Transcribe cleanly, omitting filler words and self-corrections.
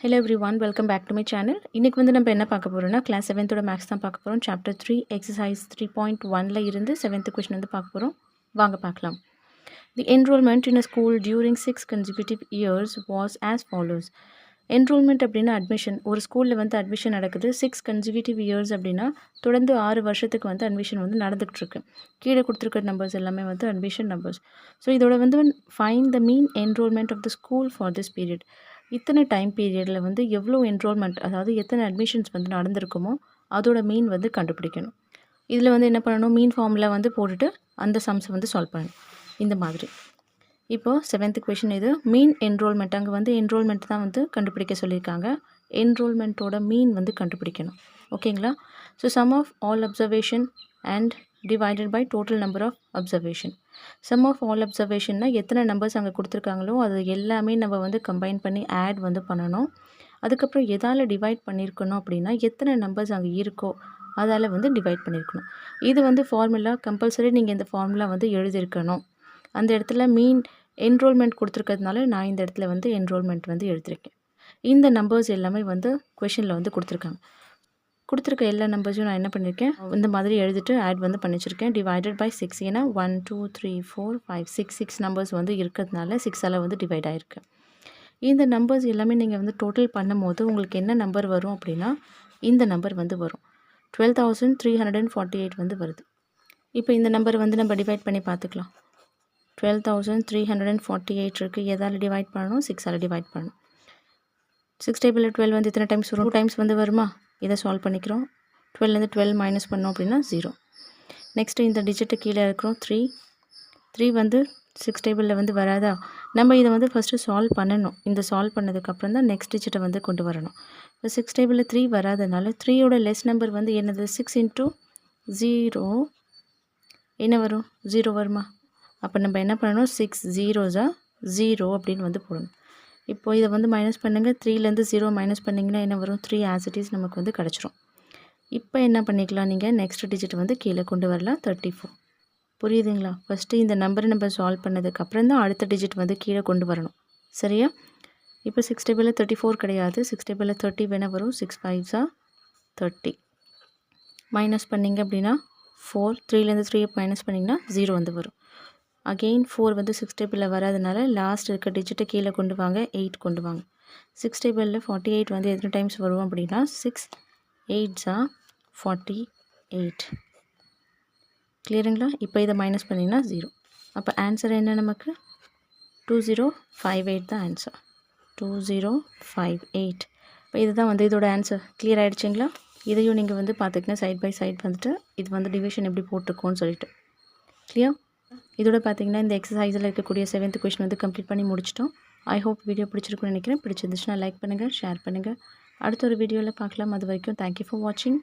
Hello everyone, welcome back to my channel. இன்னைக்கு வந்து நம்ம என்ன பார்க்க போறோம்னா கிளாஸ் 7th ஓட மேத்ஸ் தான் பார்க்க போறோம். சாப்டர் 3 எக்ஸசைஸ் 3.1ல இருந்து 7th क्वेश्चन வந்து பார்க்க போறோம். வாங்க பார்க்கலாம். The enrollment in a school during 6 consecutive years was as follows. Enrollment அப்படின்னா அட்மிஷன். ஒரு ஸ்கூலில் வந்து அட்மிஷன் நடக்குது 6 consecutive years அப்படின்னா தொடர்ந்து 6 வருஷத்துக்கு வந்து அட்மிஷன் வந்து நடந்துகிட்டு இருக்கு. கீழே கொடுத்துருக்க நம்பர்ஸ் எல்லாமே வந்து அட்மிஷன் நம்பர்ஸ். ஸோ இதோட வந்து find the mean enrollment of the school for this period. இத்தனை டைம் பீரியடில் வந்து எவ்வளோ என்ரோல்மெண்ட், அதாவது எத்தனை அட்மிஷன்ஸ் வந்து நடந்திருக்குமோ அதோட மீன் வந்து கண்டுபிடிக்கணும். இதில் வந்து என்ன பண்ணணும், மீன் ஃபார்மில் வந்து போட்டுட்டு அந்த சம்ஸை வந்து சால்வ் பண்ணணும். இந்த மாதிரி இப்போது 7th கொஷின் இது மீன் என்ரோல்மெண்ட். அங்கே வந்து என்ரோல்மெண்ட் தான் வந்து கண்டுபிடிக்க சொல்லியிருக்காங்க. என்ரோல்மெண்ட்டோட மீன் வந்து கண்டுபிடிக்கணும். ஓகேங்களா? So sum of all observation and divided by total number of observation. Sum of all அப்சர்வேஷன்னா எத்தனை நம்பர்ஸ் அங்கே கொடுத்துருக்காங்களோ அது எல்லாமே நம்ம வந்து கம்பைன் பண்ணி ஆட் வந்து பண்ணணும். அதுக்கப்புறம் எதால் டிவைட் பண்ணியிருக்கணும் அப்படின்னா எத்தனை நம்பர்ஸ் அங்கே இருக்கோ அதால் வந்து டிவைட் பண்ணியிருக்கணும். இது வந்து ஃபார்முலா கம்பல்சரி நீங்கள் இந்த ஃபார்முலா வந்து எழுதியிருக்கணும். அந்த இடத்துல மீன் என்ரோல்மெண்ட் கொடுத்துருக்கிறதுனால நான் இந்த இடத்துல வந்து என்ரோல்மெண்ட் வந்து எழுதியிருக்கேன். இந்த நம்பர்ஸ் எல்லாமே வந்து கொஷினில் வந்து கொடுத்துருக்காங்க. கொடுத்துருக்க எல்லா நம்பர்ஸையும் நான் என்ன பண்ணியிருக்கேன், இந்த மாதிரி எழுதிட்டு ஆட் வந்து பண்ணி வச்சுருக்கேன். Divided by 6. ஏன்னா 1 2 3 4 5 6 நம்பர்ஸ் வந்து இருக்கிறதுனால 6ஆல் வந்து டிவைட் ஆகிருக்கு. இந்த நம்பர்ஸ் எல்லாமே நீங்கள் வந்து டோட்டல் பண்ணும் போது உங்களுக்கு என்ன நம்பர் வரும் அப்படின்னா இந்த நம்பர் வந்து வரும். 12,348 வந்து வருது. இப்போ இந்த நம்பர் வந்து நம்ம டிவைட் பண்ணி பார்த்துக்கலாம். 12,348 இருக்குது. எதால் டிவைட் பண்ணணும்? 6ஆல் டிவைட் பண்ணணும். 6 டேபிளில் 12 வந்து எத்தனை டைம்ஸ் வரும்? 2 டைம்ஸ் வந்து வருமா? இதை சால்வ் பண்ணிக்கிறோம். 12லேருந்து 12 மைனஸ் பண்ணோம் அப்படின்னா 0. நெக்ஸ்ட்டு இந்த டிஜிட்டை கீழே இருக்கிறோம் 3 வந்து 6 டேபிளில் வந்து வராதா? நம்ம இதை வந்து ஃபஸ்ட்டு சால்வ் பண்ணணும். இந்த சால்வ் பண்ணதுக்கப்புறம் தான் நெக்ஸ்ட் டிஜிட்டை வந்து கொண்டு வரணும். இப்போ 6 டேபிளில் 3 வராதனால 3யோட லெஸ் நம்பர் வந்து என்னது? 6 இன்ட்டு 0 என்ன வரும்? 0 வருமா? அப்போ நம்ம என்ன பண்ணணும்? 6 0s 0 அப்படின்னு வந்து போடணும். இப்போது இதை வந்து மைனஸ் பண்ணுங்கள். 3லேருந்து 0 மைனஸ் பண்ணிங்கன்னா என்ன வரும்? 3 ஆஸ் இட் இஸ் நமக்கு வந்து கிடச்சிரும். இப்போ என்ன பண்ணிக்கலாம், நீங்கள் நெக்ஸ்ட் டிஜிட் வந்து கீழே கொண்டு வரலாம். 34. புரியுதுங்களா? ஃபஸ்ட்டு இந்த நம்பரை நம்ம சால்வ் பண்ணதுக்கப்புறம் தான் அடுத்த டிஜிட் வந்து கீழே கொண்டு வரணும். சரியா? இப்போ 6 டேபிளில் 34 கிடையாது. 6 டேபிளில் 30 வேணால் வரும். 6 5s 30 மைனஸ் பண்ணிங்க அப்படின்னா 4. 3லேருந்து 3 மைனஸ் பண்ணிங்கன்னா 0 வந்து வரும். அகெயின் 4 வந்து 6 டேபிளில் வராதனால லாஸ்ட் இருக்க டிஜிட்டை கீழே கொண்டு வாங்க. 8 கொண்டு வாங்க. 6 டேபிளில் 48 வந்து எத்தனை டைம்ஸ் வரும் அப்படின்னா 6 8s 48. கிளியருங்களா? இப்போ இதை மைனஸ் பண்ணிங்கன்னா 0. அப்போ ஆன்சர் என்ன நமக்கு? 2058 தான் ஆன்சர். 2058. இப்போ இதுதான் வந்து இதோட ஆன்சர். கிளியர் ஆகிடுச்சிங்களா? இதையும் நீங்கள் வந்து பார்த்துக்கங்க. சைட் பை சைட் வந்துட்டு இது வந்து டிவிஷன் எப்படி போட்டிருக்கோன்னு சொல்லிட்டு. கிளியர்? இதோட பார்த்தீங்கன்னா இந்த எக்ஸசைஸில் இருக்கக்கூடிய 7th கொஷின் வந்து கம்ப்ளீட் பண்ணி முடிச்சிட்டோம். ஐ ஹோப் வீடியோ பிடிச்சிருக்குன்னு நினைக்கிறேன். பிடிச்சிருந்துச்சுன்னா லைக் பண்ணுங்கள், ஷேர் பண்ணுங்கள். அடுத்த ஒரு வீடியோவில் பார்க்கலாம். அது வரைக்கும் தேங்க்யூ ஃபார் வாட்சிங்.